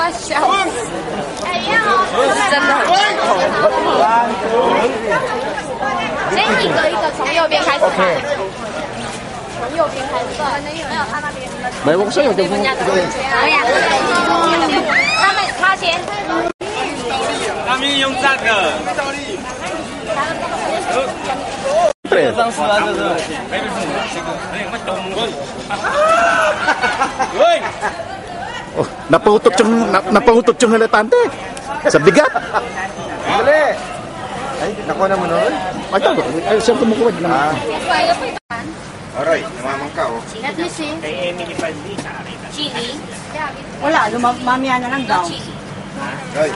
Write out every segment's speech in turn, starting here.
question.先一个一个从右边开始。OK。从右边开始算，没有他那边。没，我想有这个。哎呀，他先。他们用站的。对。上市啊，这是。Uy! Oh, napautot yung halatante. Sa bigat. Dali. Ay, nakuha naman nun. Ay, saan kumukuha naman? Aray, namamangka oh. Let me see. Chili. Wala, mamaya na lang daw. Aray.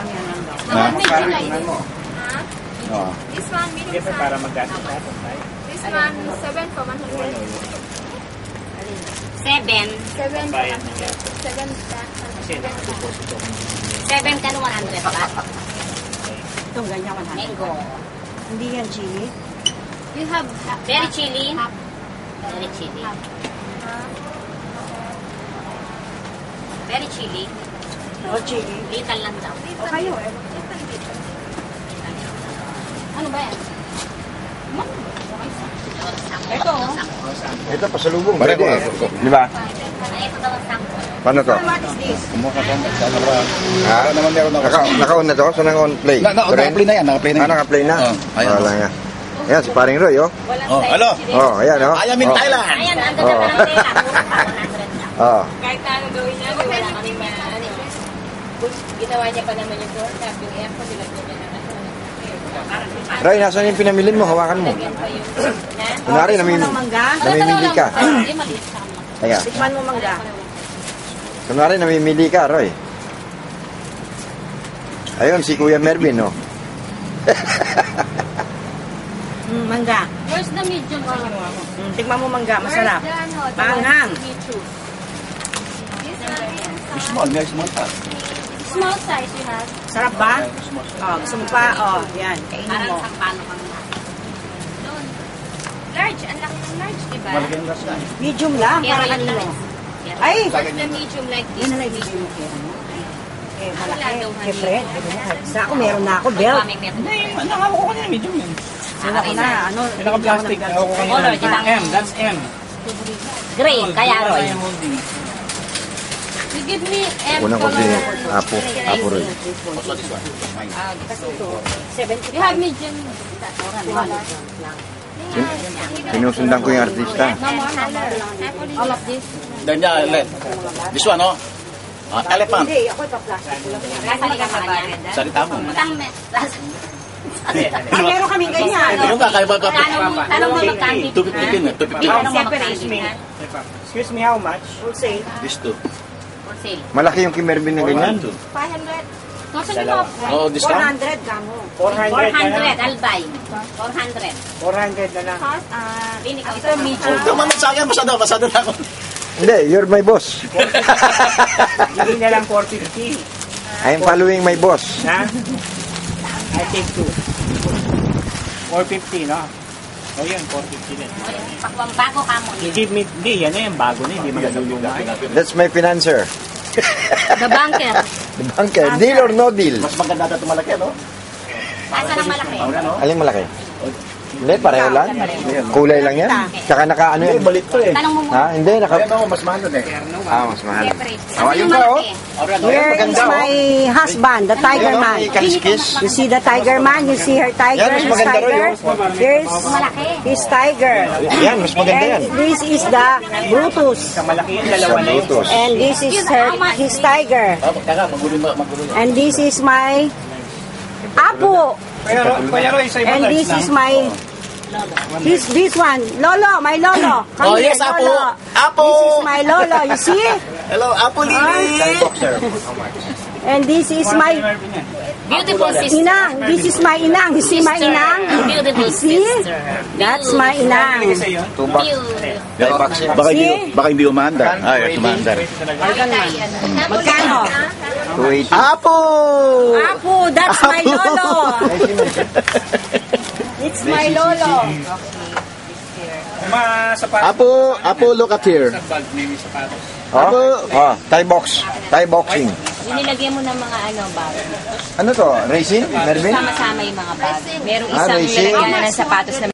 Namamangka mo. This one, medium size. Para magkano. This one, 7 for 100. 7. 7 ka no 100 ba? Itong ganyan 100. Mango. Hindi yan chili. You have Very chili. Very chili. Very chili. O chili. Little lang daw. O kayo eh. Ano ba yan? Ito. Ito, pasalubong. Pare ko. Di ba? Ito daw ang sample. Paano to? What is this? Kumuha ka dalawa. Ha? Naman meron ako. Naka-on na to? Saan naka-on play? Naka-play na yan. Naka-play na yan. Naka-play na? Ayun. Wala nga. Ayan, si paring Roy, oh. Oh, hello. Oh, ayan, oh. I am in Thailand. Ayan, ang ganda pa ng tela. 100 lang. Oh. Kahit na ano gawin niya, wala kami ginawa niya pa naman yung door cap, yung aircon, nilagyan niya na Roy, nasaan yung pinamilin mo? Hawakan mo. Kunwari, namimili ka. Ayan. Tikman mo mangga. Kunwari, namimili ka, Roy. Ayun, si Kuya Mervin, oh. Mangga. Where's the medium? Tikman mo mangga, masarap. Maanghang. Small, may small pa. small size you have. Sarap ba? Oh, gusto mo pa? Oh, yan. Kainin Parang mo. sampano kang na. Doon. Large, ang laki ng large, diba? Malagyan gas na. Medium lang, Pero para yun kanino. lang. Ay! Where's the medium like Yun this? na lang medium mo kaya mo. Eh, malaki. Kay Fred. Sa ako, meron na ako. Belt. Nakawak ko kanina, medium yun. Sino ko na? Ano? Yung naka-plastic. Ako ko kanina. M, that's M. Gray, kaya Roy. You give me M Unang ko color. din, Apo Roy. You have medium. Sinusundan ko yung artista. No more color. All of this. Then, this one, oh. Elephant. Hindi, ako ipaplastic ko lang. Kasali ka sa kanya. Salita mo. Meron kaming ganyan. Yung kakaya ba? Tanong mo magkano. 250 na, 250. Excuse me, how much? Wholesale. This two. For sale. Malaki yung kay Mervin na ganyan. 500. What's the top? Oh, discount? 400 kamo. 400, I'll buy. 400. 400 na lang. Cost, Bini ka. Ito medium. Tama na sa akin, masado na ako. Hindi, you're my boss. Hindi na lang 450. I'm following my boss. Ha? I take 2. 450, no? O yan, 450 din. Pakwang bago ka mo. Hindi, yan na yan. Bago na, hindi magandang That's my financer. the banker. The banker. Deal or no deal? Mas maganda ito malaki, no? Asa ng malaki? Alin malaki? Hindi, pareho lang. Kulay lang yan. Tsaka naka ano yan. Balik to eh. Tanong mo muna. Ha? Hindi, naka... Ayan ako, mas mahal nun eh. Mas mahal. Asa yung malaki? Here is my husband, the tiger man. Kiss. You see the tiger man? You see her tiger? Yan, mas His maganda tiger? rin Here's his tiger. Yan, mas maganda yan. And this is the Brutus. Malaki yung dalawa na yun. Brutus. And this is his tiger. Kaya magulo. And this is my Apo. Pero Roy, sa iba And this is my... This one, Lolo, my Lolo. Come Oh, here, yes, Apo. Lolo. Apo. This is my Lolo, you see? Hello, Apo Lili. And this is my Beautiful sister. Inang. This is my Inang. You see my Inang? Beautiful See? sister. That's my Inang. Baka hindi umandar. Ay, umandar. Magkano? 280. Apo! Apo, that's my Lolo. It's my Lolo. Sapatos. Apo, look at here. Sa bag, may sapatos. Oh, Thai box. Thai boxing. Nilagyan mo ng mga bag. Ano to? Racing? Mervin? Sama-sama yung mga bag. Merong Ah, isang racing. lalagyan na ng sapatos na